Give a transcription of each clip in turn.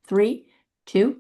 3, 2.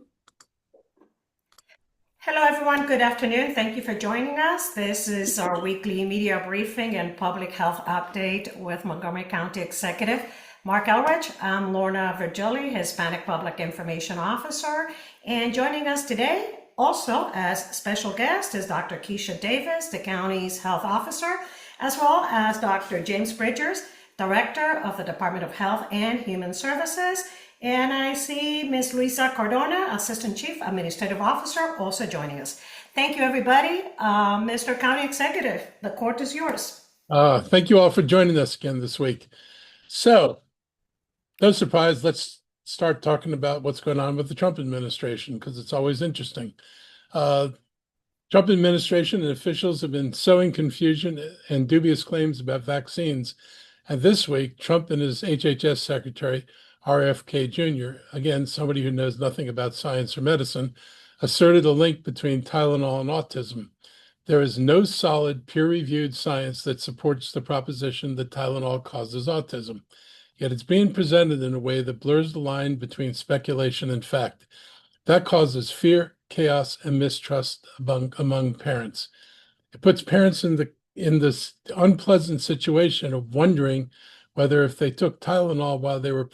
Hello, everyone. Good afternoon. Thank you for joining us. This is our weekly media briefing and public health update with Montgomery County Executive Mark Elrich. I'm Lorna Virgili, Hispanic Public Information Officer. And joining us today, also as special guest, is Dr. Keisha Davis, the county's health officer, as well as Dr. James Bridgers, Director of the Department of Health and Human Services. And I see Ms. Luisa Cardona, Assistant Chief Administrative Officer, also joining us. Thank you, everybody. Mr. County Executive, the court is yours. Thank you all for joining us again this week. So, no surprise, let's start talking about what's going on with the Trump administration, because it's always interesting. Trump administration and officials have been sowing confusion and dubious claims about vaccines. And this week, Trump and his HHS secretary, RFK Jr., again, somebody who knows nothing about science or medicine, asserted a link between Tylenol and autism. There is no solid peer-reviewed science that supports the proposition that Tylenol causes autism. Yet it's being presented in a way that blurs the line between speculation and fact. That causes fear, chaos, and mistrust among parents. It puts parents in this unpleasant situation of wondering whether if they took Tylenol while they were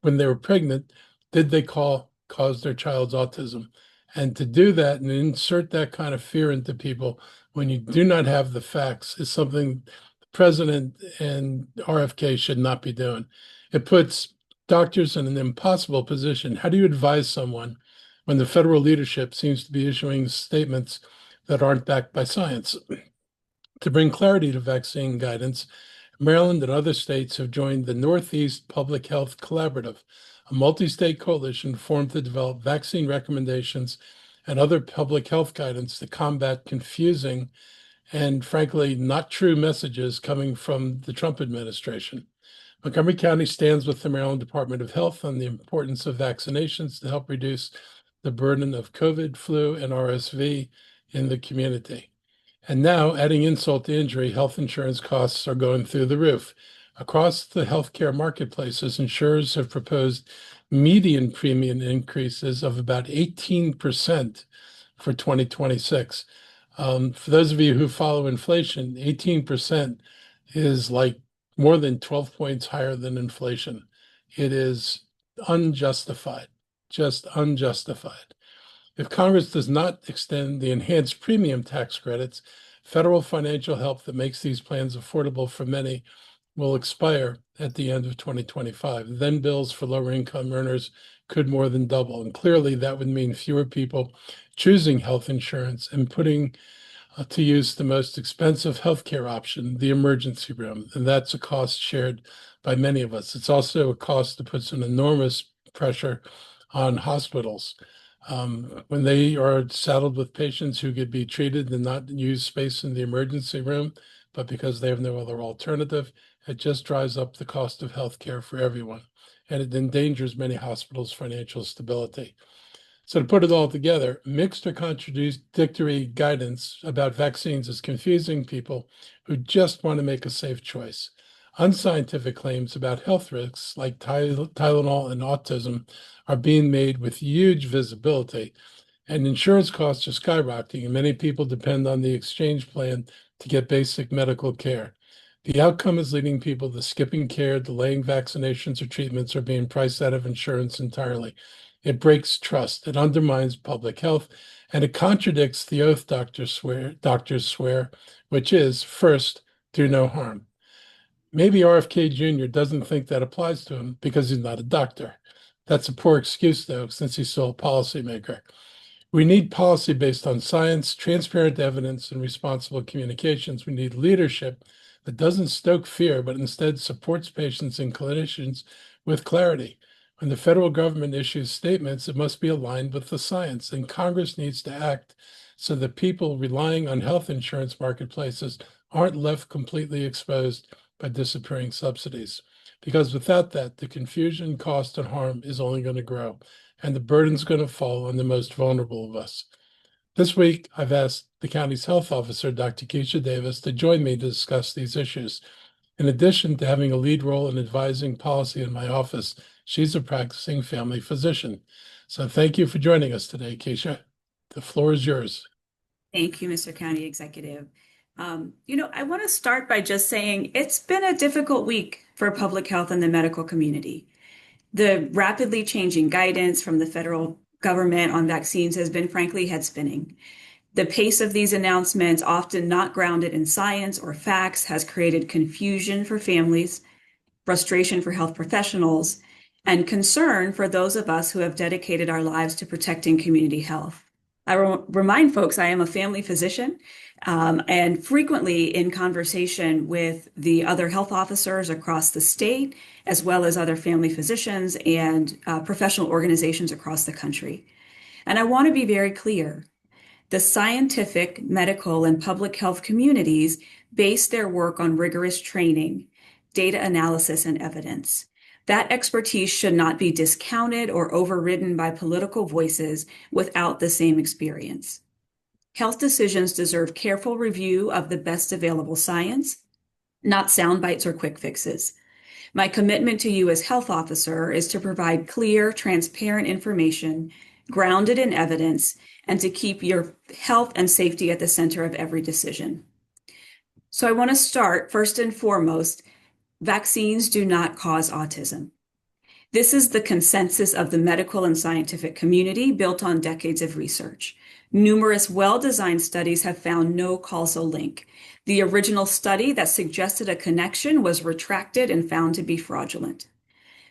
when they were pregnant, did they cause their child's autism? And to do that and insert that kind of fear into people when you do not have the facts is something the president and RFK should not be doing. It puts doctors in an impossible position. How do you advise someone when the federal leadership seems to be issuing statements that aren't backed by science? To bring clarity to vaccine guidance, Maryland and other states have joined the Northeast Public Health Collaborative, a multi-state coalition formed to develop vaccine recommendations and other public health guidance to combat confusing and, frankly, not true messages coming from the Trump administration. Montgomery County stands with the Maryland Department of Health on the importance of vaccinations to help reduce the burden of COVID, flu, and RSV in the community. And now, adding insult to injury, health insurance costs are going through the roof. Across the healthcare marketplaces, insurers have proposed median premium increases of about 18% for 2026. For those of you who follow inflation, 18% is like more than 12 points higher than inflation. It is unjustified, just unjustified. If Congress does not extend the enhanced premium tax credits, federal financial help that makes these plans affordable for many will expire at the end of 2025. Then bills for lower income earners could more than double. And clearly that would mean fewer people choosing health insurance and putting to use the most expensive healthcare option, the emergency room. And that's a cost shared by many of us. It's also a cost that puts an enormous pressure on hospitals. When they are saddled with patients who could be treated and not use space in the emergency room, but because they have no other alternative, it just drives up the cost of healthcare for everyone, and it endangers many hospitals' financial stability. So to put it all together, mixed or contradictory guidance about vaccines is confusing people who just want to make a safe choice. Unscientific claims about health risks like Tylenol and autism are being made with huge visibility, and insurance costs are skyrocketing, and many people depend on the exchange plan to get basic medical care. The outcome is leading people to skipping care, delaying vaccinations or treatments, or being priced out of insurance entirely. It breaks trust, it undermines public health, and it contradicts the oath doctors swear, which is, first, do no harm. Maybe RFK Jr. doesn't think that applies to him because he's not a doctor. That's a poor excuse, though, since he's still a policymaker. We need policy based on science, transparent evidence, and responsible communications. We need leadership that doesn't stoke fear, but instead supports patients and clinicians with clarity. When the federal government issues statements, it must be aligned with the science, and Congress needs to act so that people relying on health insurance marketplaces aren't left completely exposed by disappearing subsidies. Because without that, the confusion, cost, and harm is only going to grow, and the burden's going to fall on the most vulnerable of us. This week, I've asked the county's health officer, Dr. Keisha Davis, to join me to discuss these issues. In addition to having a lead role in advising policy in my office, She's a practicing family physician. So thank you for joining us today, Keisha. The floor is yours. Thank you, Mr. County Executive. I want to start by just saying it's been a difficult week for public health and the medical community. The rapidly changing guidance from the federal government on vaccines has been frankly head spinning. The pace of these announcements, often not grounded in science or facts, has created confusion for families, frustration for health professionals, and concern for those of us who have dedicated our lives to protecting community health. I remind folks I am a family physician, and frequently in conversation with the other health officers across the state, as well as other family physicians and professional organizations across the country. And I want to be very clear. The scientific, medical, and public health communities base their work on rigorous training, data analysis, and evidence. That expertise should not be discounted or overridden by political voices without the same experience. Health decisions deserve careful review of the best available science, not sound bites or quick fixes. My commitment to you as health officer is to provide clear, transparent information grounded in evidence and to keep your health and safety at the center of every decision. So I want to start first and foremost. Vaccines do not cause autism. This is the consensus of the medical and scientific community built on decades of research. Numerous well-designed studies have found no causal link. The original study that suggested a connection was retracted and found to be fraudulent.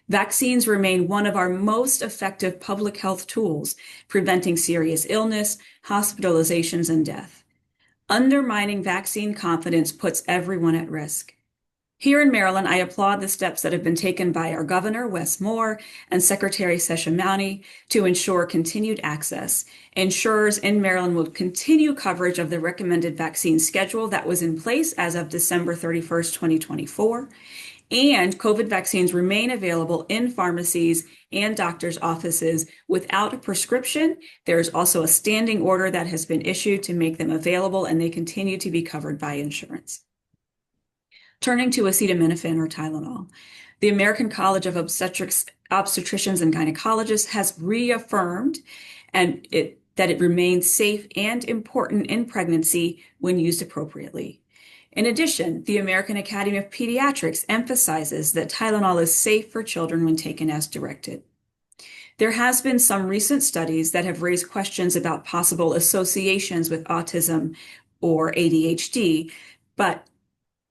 Vaccines remain one of our most effective public health tools, preventing serious illness, hospitalizations, and death. Undermining vaccine confidence puts everyone at risk. Here in Maryland, I applaud the steps that have been taken by our Governor, Wes Moore, and Secretary Seshamani to ensure continued access. Insurers in Maryland will continue coverage of the recommended vaccine schedule that was in place as of December 31st, 2024. And COVID vaccines remain available in pharmacies and doctors' offices without a prescription. There's also a standing order that has been issued to make them available, and they continue to be covered by insurance. Turning to acetaminophen or Tylenol, the American College of Obstetricians and Gynecologists has reaffirmed that it remains safe and important in pregnancy when used appropriately. In addition, the American Academy of Pediatrics emphasizes that Tylenol is safe for children when taken as directed. There has been some recent studies that have raised questions about possible associations with autism or ADHD, but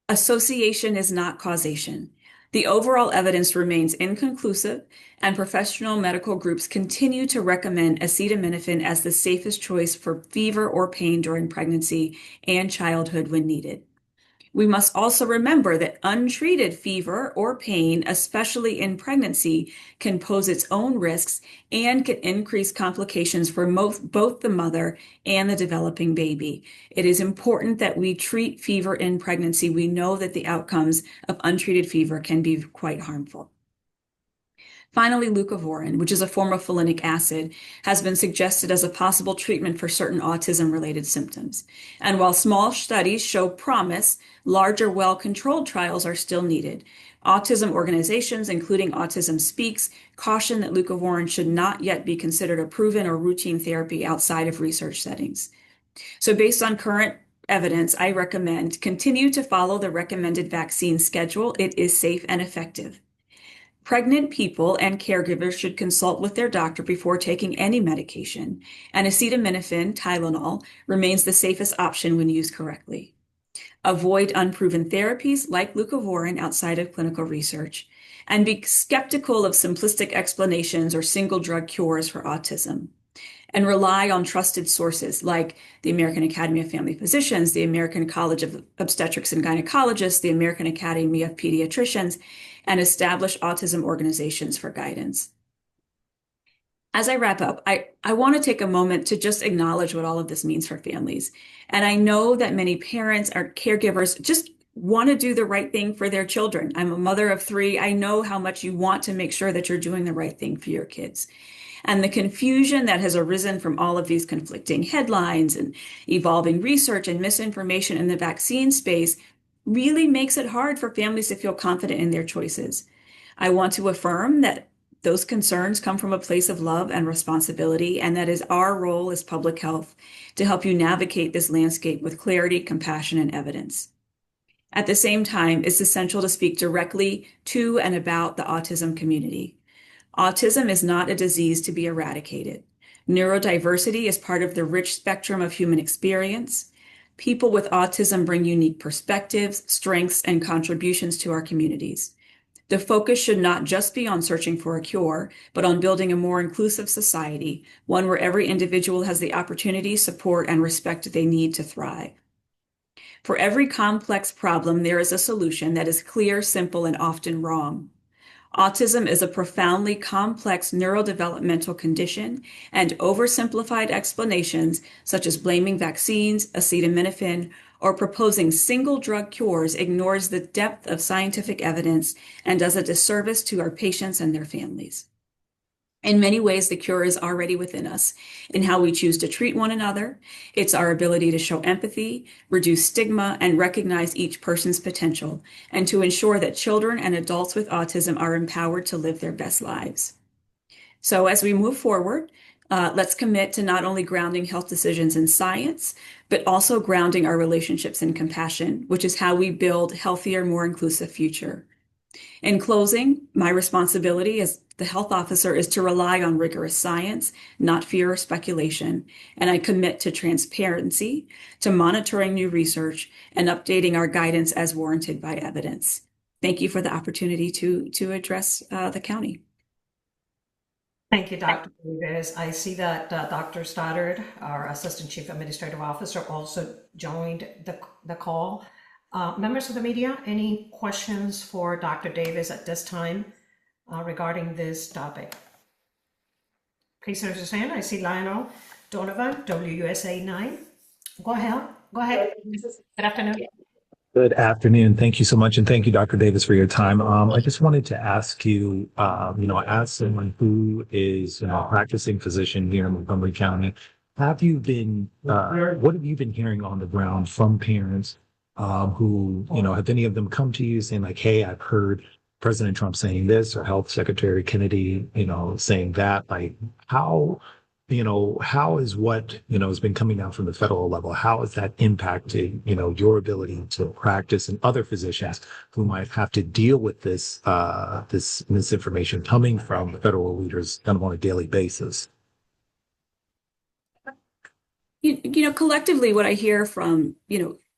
association is not causation. The overall evidence remains inconclusive, and professional medical groups continue to recommend acetaminophen as the safest choice for fever or pain during pregnancy and childhood when needed. We must also remember that untreated fever or pain, especially in pregnancy, can pose its own risks and can increase complications for both the mother and the developing baby. It is important that we treat fever in pregnancy. We know that the outcomes of untreated fever can be quite harmful. Finally, leucovorin, which is a form of folinic acid, has been suggested as a possible treatment for certain autism-related symptoms. And while small studies show promise, larger, well-controlled trials are still needed. Autism organizations, including Autism Speaks, caution that leucovorin should not yet be considered a proven or routine therapy outside of research settings. So based on current evidence, I recommend continue to follow the recommended vaccine schedule. It is safe and effective. Pregnant people and caregivers should consult with their doctor before taking any medication, and acetaminophen, Tylenol, remains the safest option when used correctly. Avoid unproven therapies like leucovorin outside of clinical research, and be skeptical of simplistic explanations or single drug cures for autism. And rely on trusted sources like the American Academy of Family Physicians, the American College of Obstetrics and Gynecologists, the American Academy of Pediatricians, and established autism organizations for guidance. As I wrap up, I want to take a moment to just acknowledge what all of this means for families. And I know that many parents or caregivers just want to do the right thing for their children. I'm a mother of 3. I know how much you want to make sure that you're doing the right thing for your kids. And the confusion that has arisen from all of these conflicting headlines and evolving research and misinformation in the vaccine space really makes it hard for families to feel confident in their choices. I want to affirm that Those concerns come from a place of love and responsibility, and that is our role as public health to help you navigate this landscape with clarity, compassion, and evidence. At the same time, it's essential to speak directly to and about the autism community. Autism is not a disease to be eradicated. Neurodiversity is part of the rich spectrum of human experience. People with autism bring unique perspectives, strengths, and contributions to our communities. The focus should not just be on searching for a cure, but on building a more inclusive society, one where every individual has the opportunity, support, and respect they need to thrive. For every complex problem, there is a solution that is clear, simple, and often wrong. Autism is a profoundly complex neurodevelopmental condition, and oversimplified explanations, such as blaming vaccines, acetaminophen, or proposing single drug cures, ignores the depth of scientific evidence and does a disservice to our patients and their families. In many ways, the cure is already within us in how we choose to treat one another. It's our ability to show empathy, reduce stigma, and recognize each person's potential, and to ensure that children and adults with autism are empowered to live their best lives. So as we move forward, let's commit to not only grounding health decisions in science, but also grounding our relationships in compassion, which is how we build a healthier, more inclusive future. In closing, my responsibility as the health officer is to rely on rigorous science, not fear or speculation, and I commit to transparency, to monitoring new research, and updating our guidance as warranted by evidence. Thank you for the opportunity to address the county. Thank you, Dr. Davis. I see that Dr. Stoddard, our Assistant Chief Administrative Officer, also joined the call. Members of the media, any questions for Dr. Davis at this time regarding this topic? Please raise your hand. I see Lionel Donovan, WUSA 9. Go ahead. Good afternoon. Good afternoon. Thank you so much. And thank you, Dr. Davis, for your time. I just wanted to ask you, as someone who is a practicing physician here in Montgomery County, what have you been hearing on the ground from parents who, have any of them come to you saying like, hey, I've heard President Trump saying this or Health Secretary Kennedy, saying that? Like, how is what, has been coming down from the federal level, how is that impacting, your ability to practice and other physicians who might have to deal with this, this misinformation coming from federal leaders kind of on a daily basis? Collectively, what I hear from,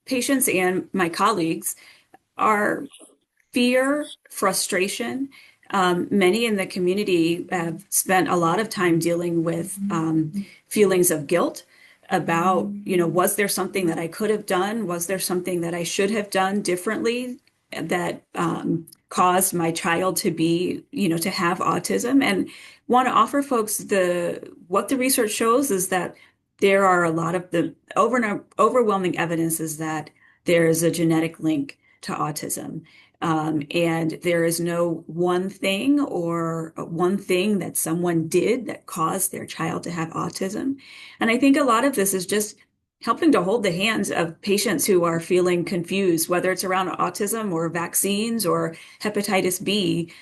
patients and my colleagues are fear, frustration. Many in the community have spent a lot of time dealing with feelings of guilt about, was there something that I could have done? Was there something that I should have done differently that caused my child to be, to have autism? And want to offer folks what the research shows is that there are a lot of the overwhelming evidence is that there is a genetic link to autism. And there is no one thing or one thing that someone did that caused their child to have autism. And I think a lot of this is just helping to hold the hands of patients who are feeling confused, whether it's around autism or vaccines or hepatitis B.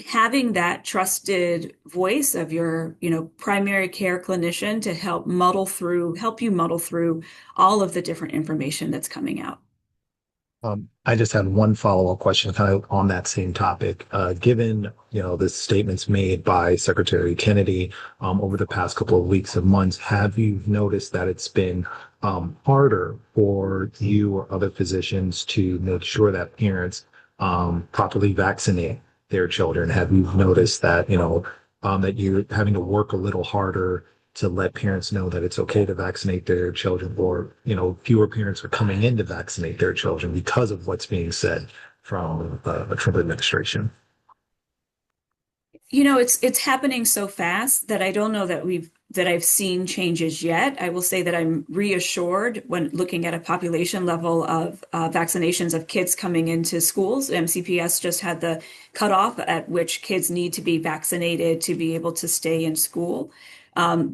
Having that trusted voice of your, primary care clinician to help you muddle through all of the different information that's coming out. I just had one follow-up question kind of on that same topic. Given, the statements made by Secretary Kennedy over the past couple of weeks and months, have you noticed that it's been harder for you or other physicians to make sure that parents properly vaccinate their children? Have you noticed that, that you're having to work a little harder to let parents know that it's okay to vaccinate their children, or, fewer parents are coming in to vaccinate their children because of what's being said from the Trump administration? It's happening so fast that I don't know that I've seen changes yet. I will say that I'm reassured when looking at a population level of vaccinations of kids coming into schools. MCPS just had the cutoff at which kids need to be vaccinated to be able to stay in school.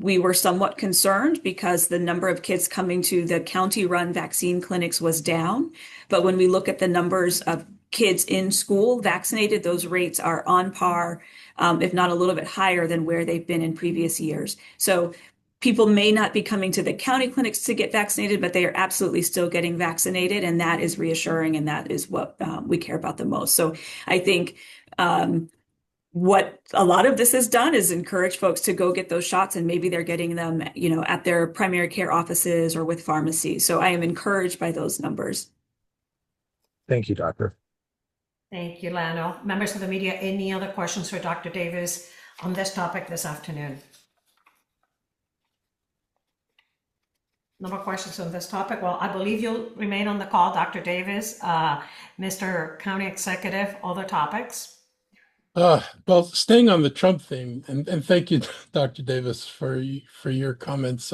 We were somewhat concerned because the number of kids coming to the county-run vaccine clinics was down. But when we look at the numbers of kids in school vaccinated, those rates are on par, if not a little bit higher than where they've been in previous years. So people may not be coming to the county clinics to get vaccinated, but they are absolutely still getting vaccinated, and that is reassuring, and that is what we care about the most. So I think what a lot of this has done is encourage folks to go get those shots, and maybe they're getting them, at their primary care offices or with pharmacies. So I am encouraged by those numbers. Thank you, Doctor. Thank you, Lano. Members of the media, any other questions for Dr. Davis on this topic this afternoon? No more questions on this topic. Well, I believe you'll remain on the call, Dr. Davis. Mr. County Executive, other topics? Well, staying on the Trump theme, and thank you, Dr. Davis, for your comments.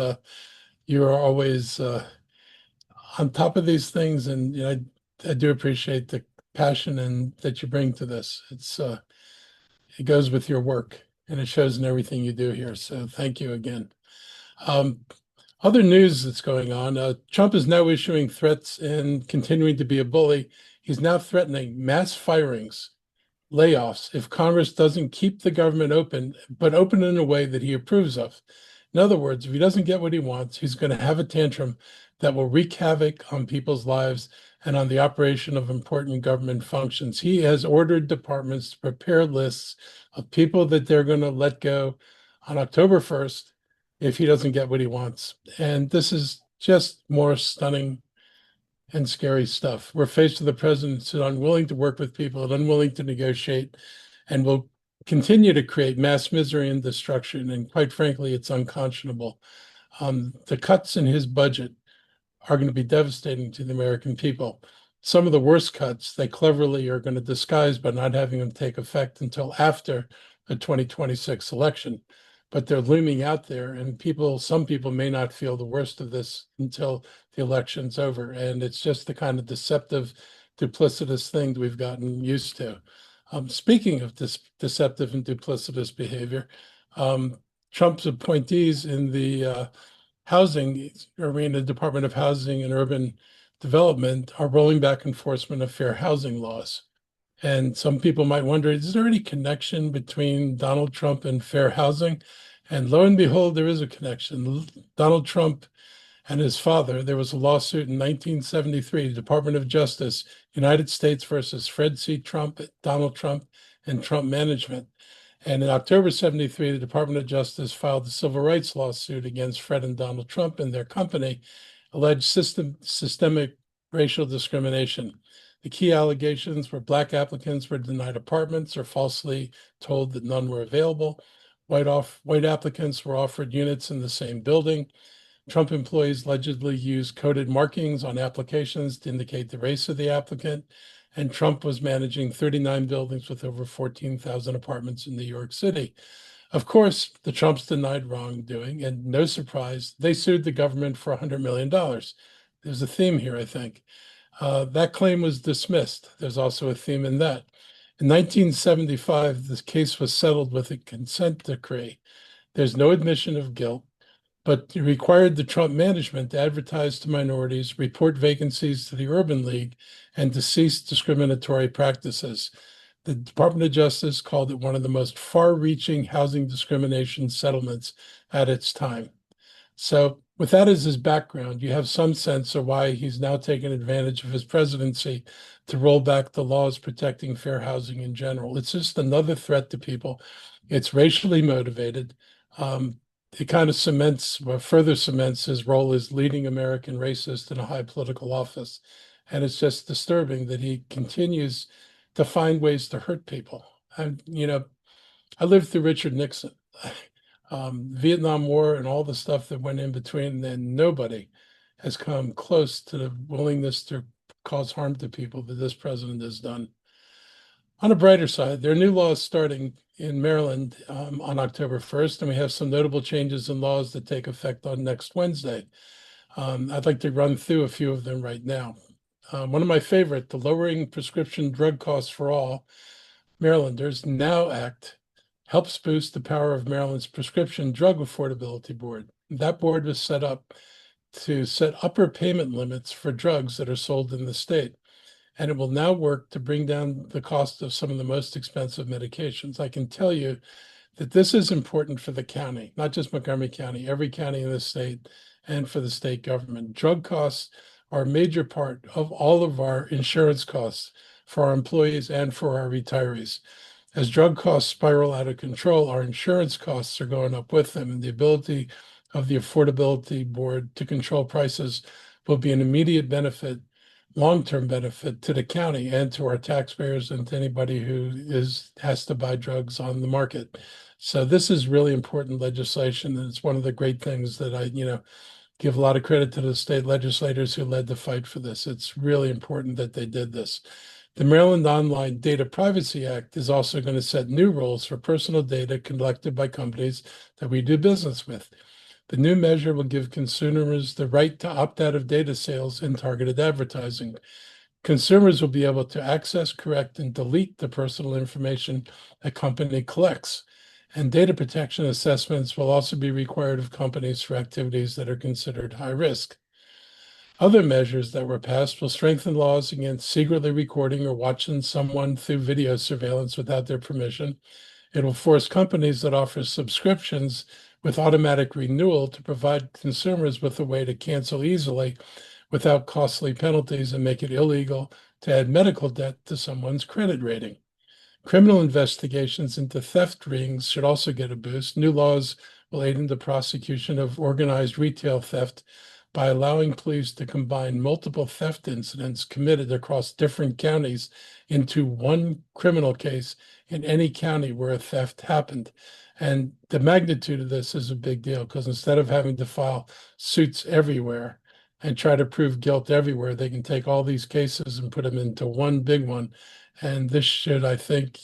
You are always on top of these things, and I do appreciate the passion and that you bring to this. It goes with your work, and it shows in everything you do here. So thank you again. Other news that's going on, Trump is now issuing threats and continuing to be a bully. He's now threatening mass firings, layoffs, if Congress doesn't keep the government open, but open in a way that he approves of. In other words, if he doesn't get what he wants, he's going to have a tantrum that will wreak havoc on people's lives and on the operation of important government functions. He has ordered departments to prepare lists of people that they're going to let go on October 1st if he doesn't get what he wants. And this is just more stunning and scary stuff. We're faced with a president who's unwilling to work with people and unwilling to negotiate, and will continue to create mass misery and destruction. And quite frankly, it's unconscionable. The cuts in his budget are going to be devastating to the American people. Some of the worst cuts they cleverly are going to disguise by not having them take effect until after the 2026 election. But they're looming out there, and some people may not feel the worst of this until the election's over. And it's just the kind of deceptive, duplicitous thing that we've gotten used to. Speaking of this deceptive and duplicitous behavior, Trump's appointees in the housing arena, Department of Housing and Urban Development, are rolling back enforcement of fair housing laws. And some people might wonder, is there any connection between Donald Trump and fair housing? And lo and behold, there is a connection. Donald Trump and his father, there was a lawsuit in 1973, Department of Justice, United States versus Fred C. Trump, Donald Trump, and Trump Management. And in October 73, the Department of Justice filed a civil rights lawsuit against Fred and Donald Trump and their company, alleged systemic racial discrimination. The key allegations were Black applicants were denied apartments or falsely told that none were available. White applicants were offered units in the same building. Trump employees allegedly used coded markings on applications to indicate the race of the applicant. And Trump was managing 39 buildings with over 14,000 apartments in New York City. Of course, the Trumps denied wrongdoing, and no surprise, they sued the government for $100 million. There's a theme here, I think. That claim was dismissed. There's also a theme in that. In 1975, this case was settled with a consent decree. There's no admission of guilt, but it required the Trump management to advertise to minorities, report vacancies to the Urban League, and to cease discriminatory practices. The Department of Justice called it one of the most far-reaching housing discrimination settlements at its time. So with that as his background, you have some sense of why he's now taken advantage of his presidency to roll back the laws protecting fair housing in general. It's just another threat to people. It's racially motivated. It kind of further cements his role as leading American racist in a high political office. And it's just disturbing that he continues to find ways to hurt people. And, I lived through Richard Nixon. Vietnam War and all the stuff that went in between, and nobody has come close to the willingness to cause harm to people that this president has done. On a brighter side, there are new laws starting in Maryland on October 1st, and we have some notable changes in laws that take effect on next Wednesday. I'd like to run through a few of them right now. One of my favorite, the Lowering Prescription Drug Costs for All Marylanders Now Act, helps boost the power of Maryland's Prescription Drug Affordability Board. That board was set up to set upper payment limits for drugs that are sold in the state. and it will now work to bring down the cost of some of the most expensive medications. I can tell you that this is important for the county, not just Montgomery County, every county in the state, and for the state government. Drug costs are a major part of all of our insurance costs for our employees and for our retirees. As drug costs spiral out of control, our insurance costs are going up with them, and the ability of the Affordability Board to control prices will be an immediate benefit, long-term benefit to the county and to our taxpayers and to anybody who has to buy drugs on the market. So this is really important legislation, and it's one of the great things that I, give a lot of credit to the state legislators who led the fight for this. It's really important that they did this. The Maryland Online Data Privacy Act is also going to set new rules for personal data collected by companies that we do business with. The new measure will give consumers the right to opt out of data sales in targeted advertising. Consumers will be able to access, correct, and delete the personal information a company collects. And data protection assessments will also be required of companies for activities that are considered high risk. Other measures that were passed will strengthen laws against secretly recording or watching someone through video surveillance without their permission. It will force companies that offer subscriptions with automatic renewal to provide consumers with a way to cancel easily without costly penalties, and make it illegal to add medical debt to someone's credit rating. Criminal investigations into theft rings should also get a boost. New laws will aid in the prosecution of organized retail theft by allowing police to combine multiple theft incidents committed across different counties into one criminal case in any county where a theft happened. And the magnitude of this is a big deal, because instead of having to file suits everywhere and try to prove guilt everywhere, they can take all these cases and put them into one big one. And this should, I think,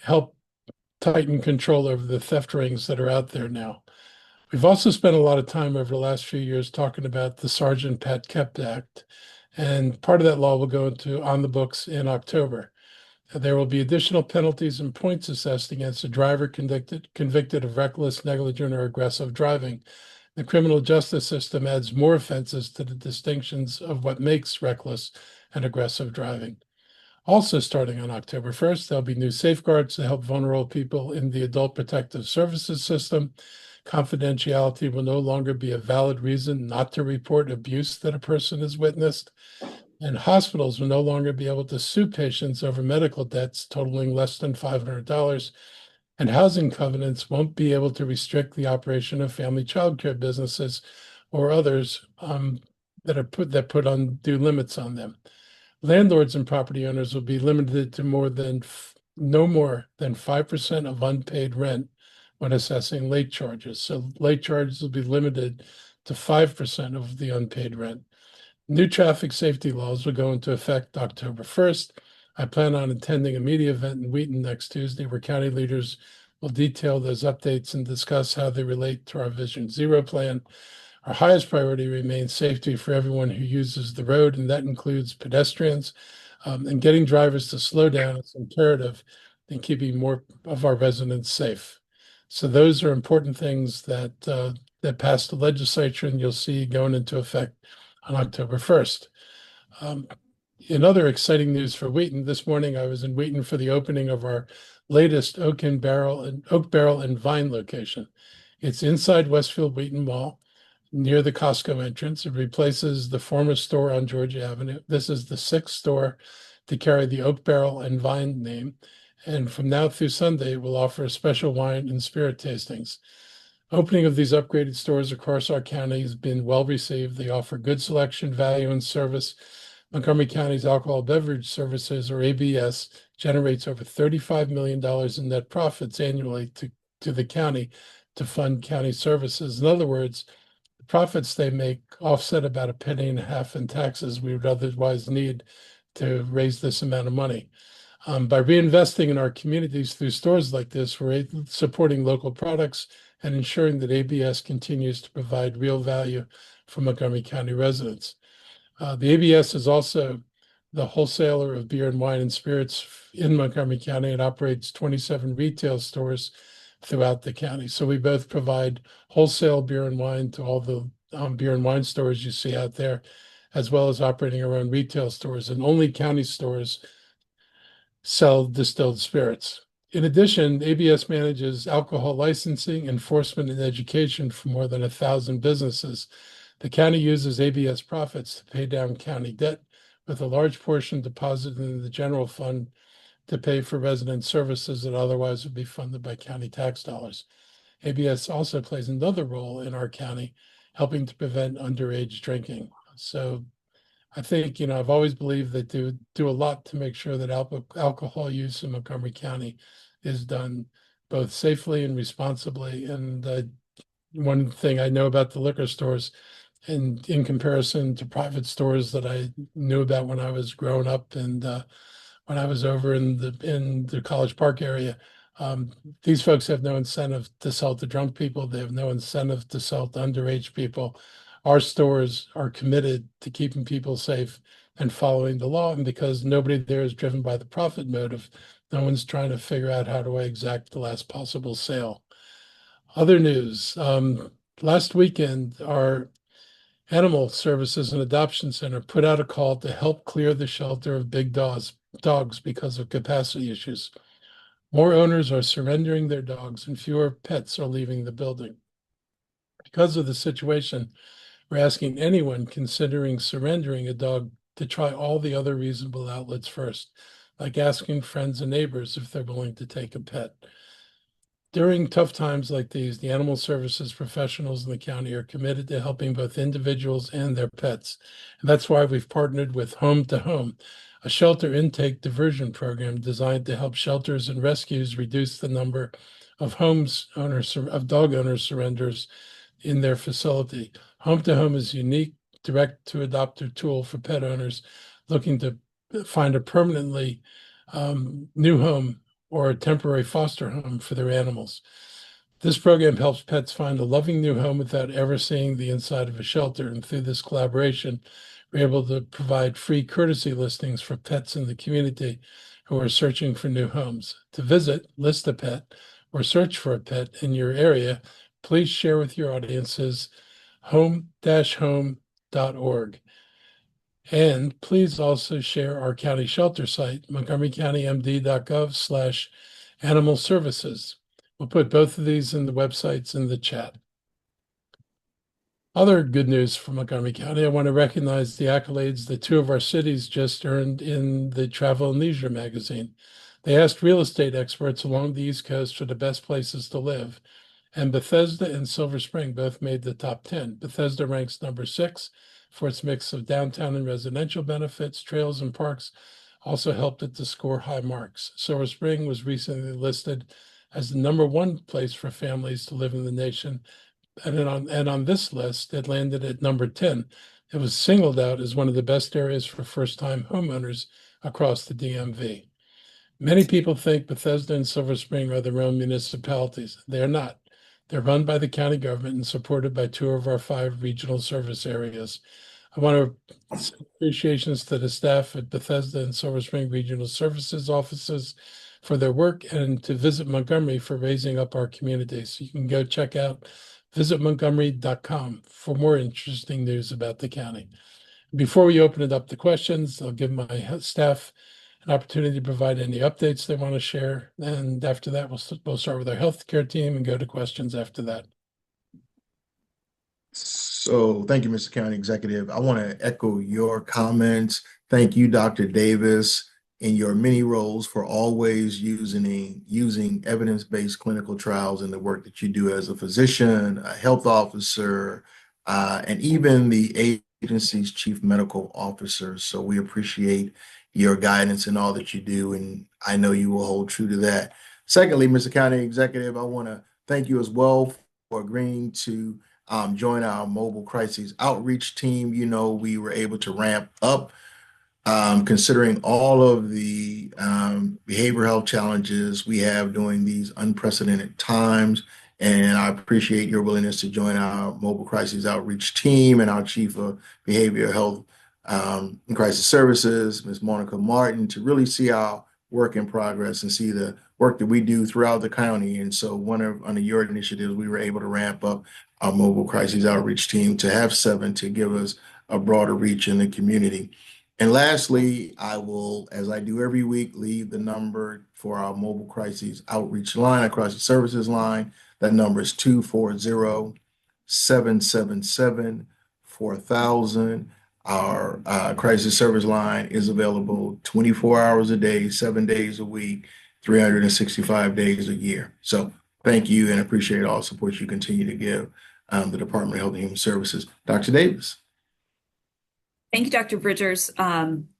help tighten control over the theft rings that are out there now. We've also spent a lot of time over the last few years talking about the Sergeant Pat Kemp Act, and part of that law will go on the books in October. There will be additional penalties and points assessed against a driver convicted of reckless, negligent, or aggressive driving. The criminal justice system adds more offenses to the distinctions of what makes reckless and aggressive driving. Also, starting on October 1st, there'll be new safeguards to help vulnerable people in the Adult Protective Services system. Confidentiality will no longer be a valid reason not to report abuse that a person has witnessed. And hospitals will no longer be able to sue patients over medical debts totaling less than $500. And housing covenants won't be able to restrict the operation of family childcare businesses or others that put undue limits on them. Landlords and property owners will be limited to no more than 5% of unpaid rent when assessing late charges. So late charges will be limited to 5% of the unpaid rent. New traffic safety laws will go into effect October 1st. I plan on attending a media event in Wheaton next Tuesday, where county leaders will detail those updates and discuss how they relate to our Vision Zero plan. Our highest priority remains safety for everyone who uses the road, and that includes pedestrians. And getting drivers to slow down is imperative in keeping more of our residents safe. So those are important things that passed the legislature, and you'll see going into effect on October 1st. In other exciting news for Wheaton, this morning I was in Wheaton for the opening of our latest Oak Barrel and Vine location. It's inside Westfield Wheaton Mall, near the Costco entrance. It replaces the former store on Georgia Avenue. This is the 6th store to carry the Oak Barrel and Vine name. And from now through Sunday, we'll offer special wine and spirit tastings. Opening of these upgraded stores across our county has been well received. They offer good selection, value, and service. Montgomery County's Alcohol Beverage Services, or ABS, generates over $35 million in net profits annually to the county to fund county services. In other words, the profits they make offset about $0.015 in taxes we would otherwise need to raise this amount of money. By reinvesting in our communities through stores like this, we're supporting local products and ensuring that ABS continues to provide real value for Montgomery County residents. The ABS is also the wholesaler of beer and wine and spirits in Montgomery County and operates 27 retail stores throughout the county. So we both provide wholesale beer and wine to all the beer and wine stores you see out there, as well as operating our own retail stores, and only county stores sell distilled spirits. In addition, ABS manages alcohol licensing, enforcement, and education for more than 1,000 businesses. The county uses ABS profits to pay down county debt, with a large portion deposited in the general fund to pay for resident services that otherwise would be funded by county tax dollars. ABS also plays another role in our county, helping to prevent underage drinking. So I think, I've always believed that they do a lot to make sure that alcohol use in Montgomery County is done both safely and responsibly. And one thing I know about the liquor stores, and in comparison to private stores that I knew about when I was growing up and when I was over in the College Park area, these folks have no incentive to sell to drunk people. They have no incentive to sell to underage people. Our stores are committed to keeping people safe and following the law. And because nobody there is driven by the profit motive, no one's trying to figure out how to exact the last possible sale. Other news, last weekend, our Animal Services and Adoption Center put out a call to help clear the shelter of big dogs because of capacity issues. More owners are surrendering their dogs and fewer pets are leaving the building. Because of the situation, we're asking anyone considering surrendering a dog to try all the other reasonable outlets first, like asking friends and neighbors if they're willing to take a pet. During tough times like these, the animal services professionals in the county are committed to helping both individuals and their pets. And that's why we've partnered with Home to Home, a shelter intake diversion program designed to help shelters and rescues reduce the number of dog owner surrenders in their facility. Home to Home is a unique direct to adopter tool for pet owners looking to find a permanently new home or a temporary foster home for their animals. This program helps pets find a loving new home without ever seeing the inside of a shelter. And through this collaboration, we're able to provide free courtesy listings for pets in the community who are searching for new homes. To visit, list a pet, or search for a pet in your area, please share with your audiences home-home.org. And please also share our county shelter site, montgomerycountymd.gov/animal services. We'll put both of these in the websites in the chat. Other good news from Montgomery County, I want to recognize the accolades that two of our cities just earned in the Travel and Leisure magazine. They asked real estate experts along the East Coast for the best places to live, and Bethesda and Silver Spring both made the top 10. Bethesda ranks number 6 for its mix of downtown and residential benefits. Trails and parks also helped it to score high marks. Silver Spring was recently listed as the number 1 place for families to live in the nation. And on this list, it landed at number 10. It was singled out as one of the best areas for first-time homeowners across the DMV. Many people think Bethesda and Silver Spring are their own municipalities. They are not. They're run by the county government and supported by 2 of our 5 regional service areas. I want to send appreciations to the staff at Bethesda and Silver Spring Regional Services offices for their work, and to Visit Montgomery for raising up our community. So you can go check out visitmontgomery.com for more interesting news about the county. Before we open it up to questions, I'll give my staff an opportunity to provide any updates they want to share. And after that, we'll start with our healthcare team and go to questions after that. So thank you, Mr. County Executive. I want to echo your comments. Thank you, Dr. Davis, in your many roles for always using evidence-based clinical trials in the work that you do as a physician, a health officer, and even the agency's chief medical officer. So we appreciate your guidance and all that you do, and I know you will hold true to that. Secondly, Mr. County Executive, I want to thank you as well for agreeing to join our mobile crises outreach team. We were able to ramp up considering all of the behavioral health challenges we have during these unprecedented times. And I appreciate your willingness to join our mobile crises outreach team and our chief of behavioral health and crisis services, Ms. Monica Martin, to really see our work in progress and see the work that we do throughout the county. And so under your initiatives, we were able to ramp up our mobile crises outreach team to have 7 to give us a broader reach in the community. And lastly, I will, as I do every week, leave the number for our mobile crises outreach line, our crisis services line. That number is 240-777-4000. Our crisis service line is available 24 hours a day, 7 days a week, 365 days a year. So thank you and appreciate all the support you continue to give the Department of Health and Human Services. Dr. Davis. Thank you, Dr. Bridgers.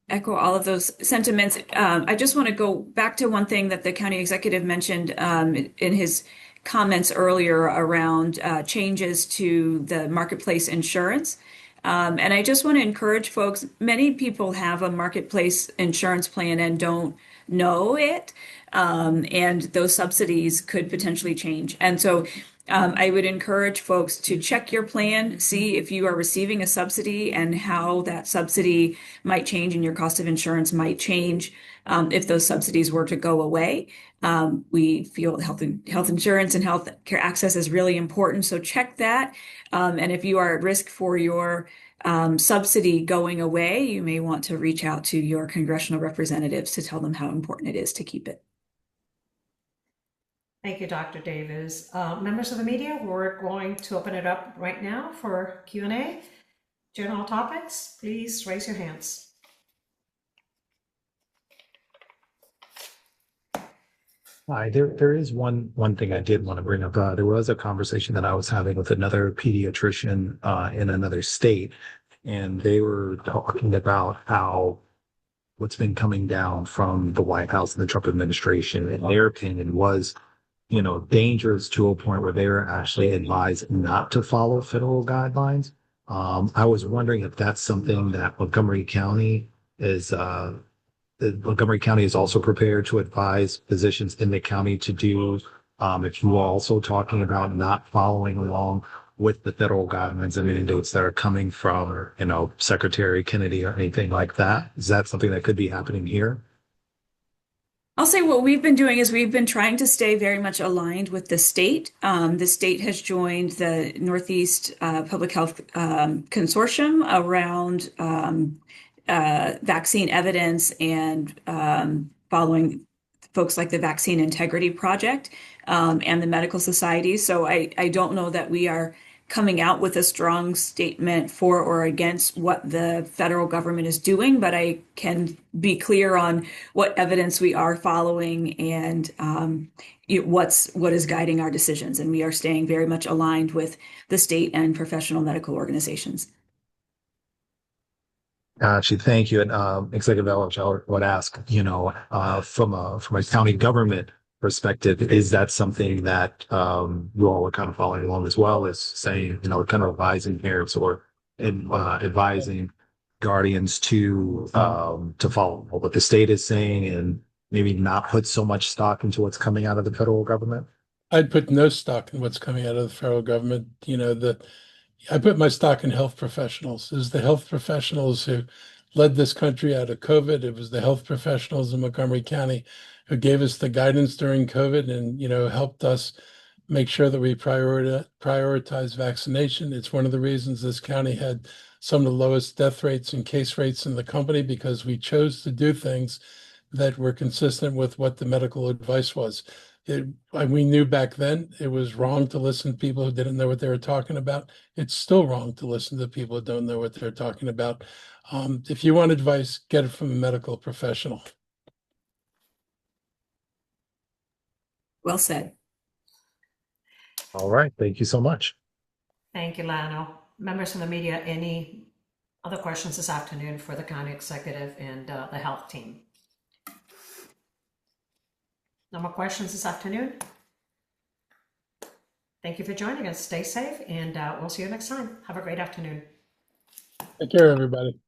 Echo all of those sentiments. I just want to go back to one thing that the county executive mentioned in his comments earlier around changes to the marketplace insurance. And I just want to encourage folks, many people have a marketplace insurance plan and don't know it. And those subsidies could potentially change. And so I would encourage folks to check your plan, see if you are receiving a subsidy and how that subsidy might change and your cost of insurance might change if those subsidies were to go away. We feel health insurance and health care access is really important, so check that. And if you are at risk for your subsidy going away, you may want to reach out to your congressional representatives to tell them how important it is to keep it. Thank you, Dr. Davis. Members of the media, we're going to open it up right now for Q&A. General topics, please raise your hands. Hi, there is one thing I did want to bring up. There was a conversation that I was having with another pediatrician in another state, and they were talking about how what's been coming down from the White House and the Trump administration, in their opinion, was, dangerous to a point where they were actually advised not to follow federal guidelines. I was wondering if that's something that Montgomery County is also prepared to advise physicians in the county to do. If you are also talking about not following along with the federal guidelines and mandates that are coming from, Secretary Kennedy or anything like that, is that something that could be happening here? I'll say what we've been doing is we've been trying to stay very much aligned with the state. The state has joined the Northeast Public Health Consortium around vaccine evidence and following folks like the Vaccine Integrity Project and the medical society. So I don't know that we are coming out with a strong statement for or against what the federal government is doing, but I can be clear on what evidence we are following and what is guiding our decisions. And we are staying very much aligned with the state and professional medical organizations. Actually, thank you. And Executive Elledge, I would ask, from a county government perspective, is that something that you all are kind of following along as well as saying, kind of advising parents or advising guardians to follow what the state is saying and maybe not put so much stock into what's coming out of the federal government? I'd put no stock in what's coming out of the federal government. I put my stock in health professionals. It was the health professionals who led this country out of COVID. It was the health professionals in Montgomery County who gave us the guidance during COVID and, helped us make sure that we prioritize vaccination. It's one of the reasons this county had some of the lowest death rates and case rates in the company, because we chose to do things that were consistent with what the medical advice was. We knew back then it was wrong to listen to people who didn't know what they were talking about. It's still wrong to listen to people who don't know what they're talking about. If you want advice, get it from a medical professional. Well said. All right. Thank you so much. Thank you, Lionel. Members of the media, any other questions this afternoon for the county executive and the health team? No more questions this afternoon? Thank you for joining us. Stay safe, and we'll see you next time. Have a great afternoon. Take care, everybody.